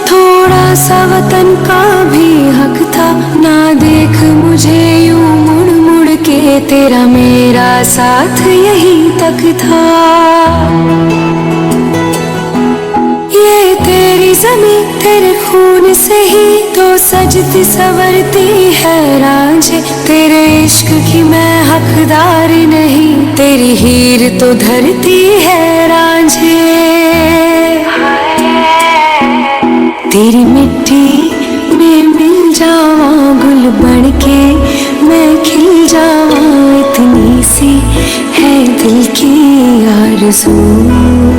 थोड़ा सा वतन का भी हक था। ना देख मुझे यूं मुड़ मुड़ के, तेरा मेरा साथ यही तक था। ये तेरी ज़मीं तेरे खून से ही तो सजती संवरती है रांझे। तेरे इश्क की मैं हकदार नहीं, तेरी हीर तो धरती है रांझे। तेरी मिट्टी में मिल जावां गुल बन के, मैं खिल जावां, इतनी सी है दिल की आरज़ू।